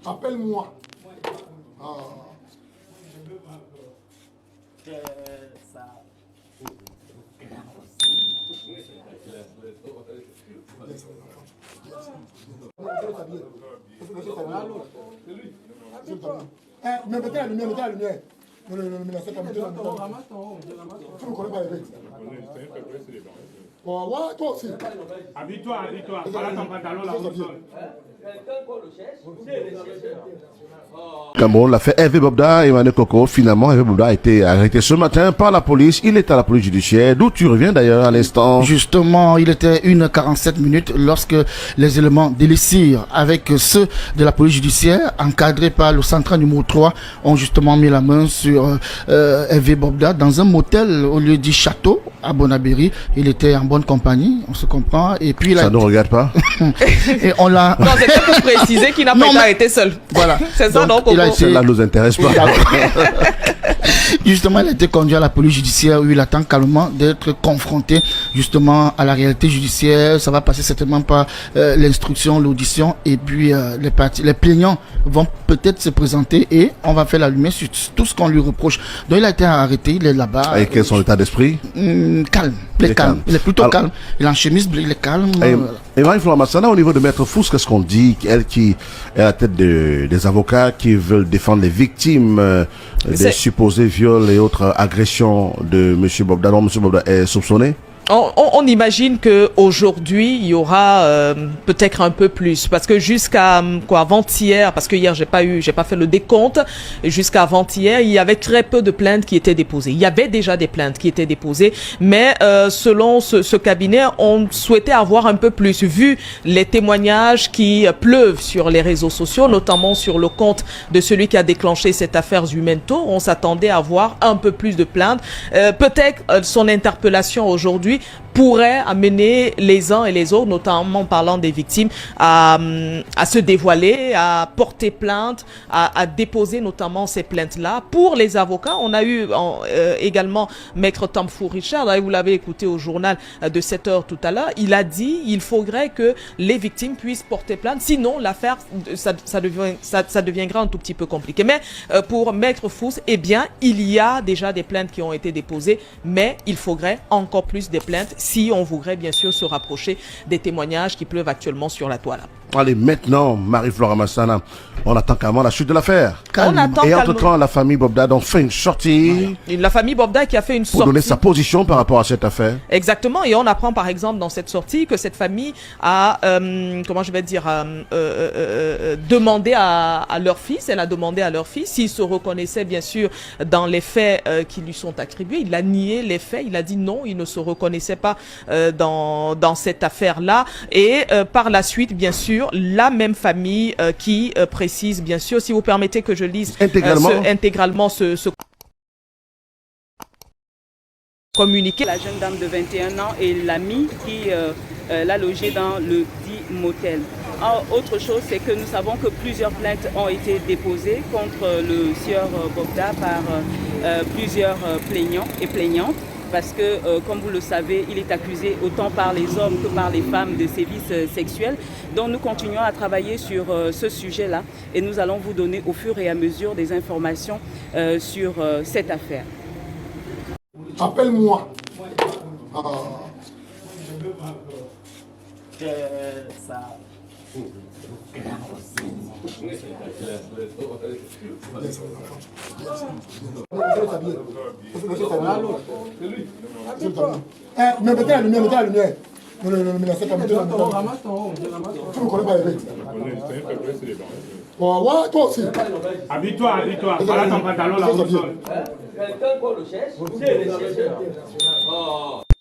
Appelle-moi. Mais mettez la lumière, mettez la lumière. Tu ne connais pas les règles. Ouais, toi aussi. Habille-toi. Voilà ton pantalon là. Cameroun l'a fait Hervé Bobda, Emmanuel Coco. Finalement, Hervé Bobda a été arrêté ce matin par la police. Il est à la police judiciaire, d'où tu reviens d'ailleurs à l'instant. Justement, il était 1h47 lorsque les éléments d'Élysir avec ceux de la police judiciaire, encadrés par le central numéro 3, ont justement mis la main sur Hervé Bobda dans un motel au lieu du château à Bonabéry. Il était en bonne compagnie, on se comprend. Et puis ça ne regarde pas. Et on l'a. Non, c'est pour préciser qu'il n'a pas été arrêté seul. Voilà. C'est ça, donc cela ne nous intéresse pas. Justement, il a été conduit à la police judiciaire où il attend calmement d'être confronté justement à la réalité judiciaire. Ça va passer certainement par l'instruction, l'audition, et puis les plaignants vont peut-être se présenter et on va faire la lumière sur tout ce qu'on lui reproche. Donc il a été arrêté, il est là-bas. Et quel est son état d'esprit? Calme. Il est calme. Il est plutôt calme. Il est en chemise bleue, il est calme. Et Marie-Florence Massana, au niveau de Maître Fous, qu'est-ce qu'on dit? Elle qui est à la tête des avocats qui veulent défendre les victimes des supposés viols et autres agressions de M. Bobda. Donc M. Bobda est soupçonné? On imagine que aujourd'hui il y aura peut-être un peu plus parce que jusqu'à avant-hier, parce que hier j'ai pas fait le décompte, jusqu'à avant-hier il y avait très peu de plaintes qui étaient déposées. Il y avait déjà des plaintes qui étaient déposées, mais selon ce cabinet, on souhaitait avoir un peu plus vu les témoignages qui pleuvent sur les réseaux sociaux, notamment sur le compte de celui qui a déclenché cette affaire Zumento. On s'attendait à avoir un peu plus de plaintes. Peut-être son interpellation aujourd'hui pourrait amener les uns et les autres, notamment parlant des victimes, à se dévoiler, à porter plainte, à déposer notamment ces plaintes-là. Pour les avocats, on a eu également Maître Tamfou Richard, vous l'avez écouté au journal de 7 heures tout à l'heure, il a dit il faudrait que les victimes puissent porter plainte, sinon l'affaire, ça deviendra un tout petit peu compliqué. Mais pour Maître Fous, eh bien, il y a déjà des plaintes qui ont été déposées, mais il faudrait encore plus de plaintes si on voudrait bien sûr se rapprocher des témoignages qui pleuvent actuellement sur la toile. Allez, maintenant, Marie-Florence Massana, on attend carrément la chute de l'affaire. Et entre-temps, la famille Bobda donc fait une sortie. La famille Bobda qui a fait une sortie. Pour donner sa position par rapport à cette affaire. Exactement. Et on apprend par exemple dans cette sortie que cette famille a, demandé à leur fils, elle a demandé à leur fils s'il se reconnaissait bien sûr dans les faits qui lui sont attribués. Il a nié les faits. Il a dit non, il ne se reconnaissait pas dans cette affaire-là. Et par la suite, bien sûr, la même famille qui précise, bien sûr, si vous permettez que je lise intégralement ce communiqué. La jeune dame de 21 ans et l'ami qui l'a logée dans le dit motel. Autre chose, c'est que nous savons que plusieurs plaintes ont été déposées contre le sieur Bobda par plusieurs plaignants et plaignantes. Parce que, comme vous le savez, il est accusé autant par les hommes que par les femmes de sévices sexuels. Donc nous continuons à travailler sur ce sujet-là et nous allons vous donner au fur et à mesure des informations sur cette affaire. Appelle-moi. Mais mettez la lumière, mettez la lumière. Tu ne connais pas les règles. Ouais, toi aussi. Habille-toi. Voilà ton pantalon là. Quelqu'un qu'on le cherche,